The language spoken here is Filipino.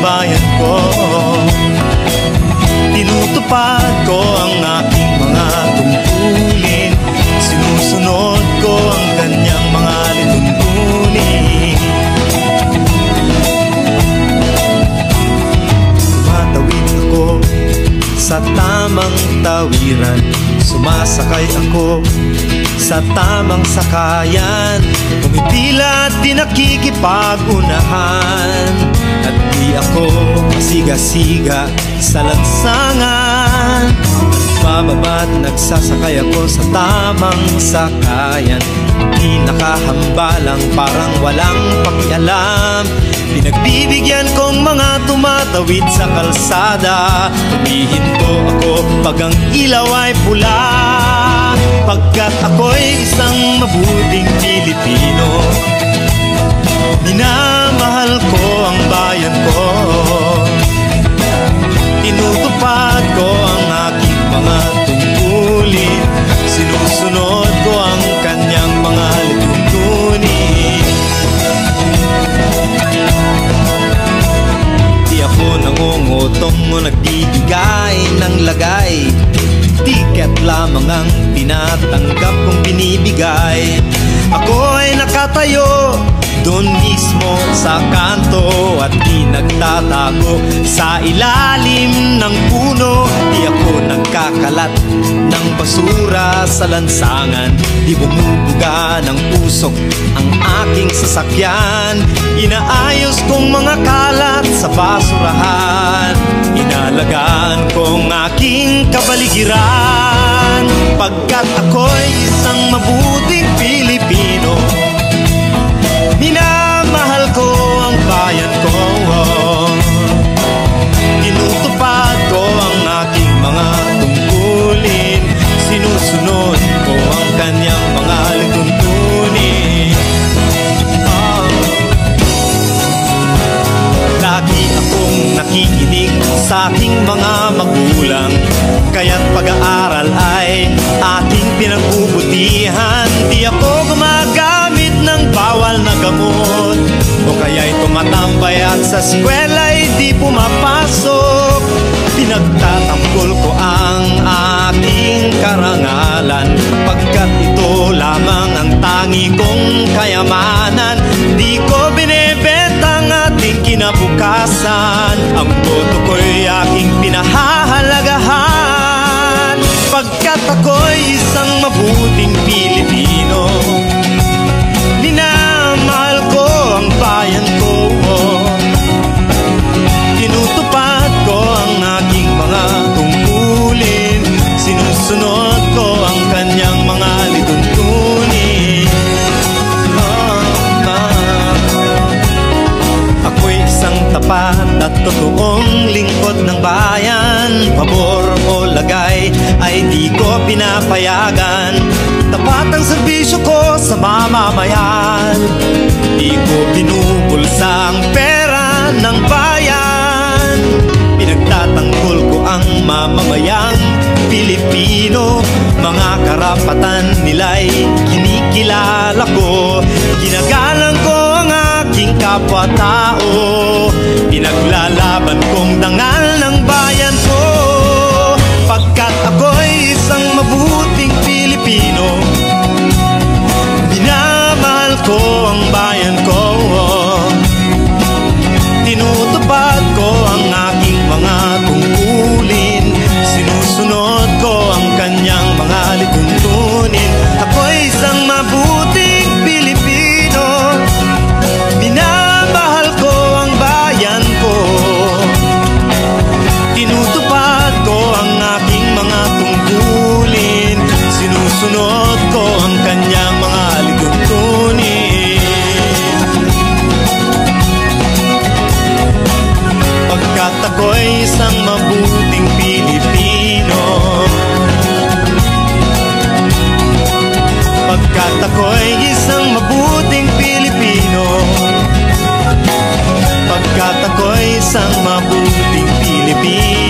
bayan ko. Tinutupad ko ang aking mga tungkulin, sinusunod ko ang kanyang mga lituntunin. Tumatawid ako sa tamang tawiran, sumasakay ako sa tamang sakayan, pumipila at di nakikipag-unahan, at di ako siga-siga sa lansangan. Bababa't nagsasakay ako sa tamang sakayan, di nakahambalang parang walang pakialam. Pinagbibigyan kong mga tumatawid sa kalsada, humihinto ako pag ang ilaw ay pula, pagkat ako'y isang mabuting Pilipino. Minamahal ko ang bayan ko, tinutupad ko ang aking mga tungkulin, sinusunod ko ang kanyang mga lituntunin. Di ako nangungutong o nagbibigay ng lagay, tiket lamang ang tinatanggap kong binibigay. Ako ay nakatayo doon mismo sa kanto at di nagtatago sa ilalim ng puno. Di ako nagkakalat ng basura sa lansangan, di bumubuga ng usok ang aking sasakyan. Inaayos kong mga kalat sa basurahan, inalagaan kong aking kabaligiran, pagkat ako'y isang mabuting Pilipino. Minamahal ko ang bayan ko, tinutupad ko ang aking mga tungkulin, sinusunod ko ang kanyang mga lituntunin. Lagi akong nakikinig sa aking mga magulang, kaya't pag-aaral ay aking pinagbubutihan. Di ako gumagamit ng bawal na gamot, o kaya'y tumatambay at sa eskwela'y di pumapasok. Pinagtatanggol ko ang aking karangalan, pagkat ito lamang ang tangi kong kayamanan. Di ko binebenta ang ating kinabukasan, ang boto ko'y aking pinahahalagahan, pagkat ako'y isang mabuting Pilipino. Minamahal ko ang bayan ko, tinutupad ko ang aking mga tungkulin, sinusunod ko ang kanyang mga lituntunin. Ako'y isang tapat at totoong lingkod ng bayan, pabor o lagay ay di ko pinapayagan. Tapat ang serbisyo ko sa mamamayan, di ko binubulsa ang pera ng bayan. Pinagtatanggol ko ang mamamayang Pilipino, mga karapatan nila'y kinikilala ko. Ginagalang ko ang aking kapwa-tao, pinaglalaban kong dangal ng bayan ko, pagkat ako'y isang mabuting Pilipino. Minamahal ko ang bayan ko, tinutupad ko ang aking mga tungkulin, sinusunod ko ang kanyang mga lituntunin. Ako'y isang mabuting Pilipino, minamahal ko ang bayan ko, tinutupad ko ang aking mga tungkulin, sinusunod ko ang kanyang mga lituntunin. Pagkat ako'y isang mabuting Pilipino, pagkat ako'y isang mabuting Pilipino, pagkat ako'y isang mabuting Pilipino.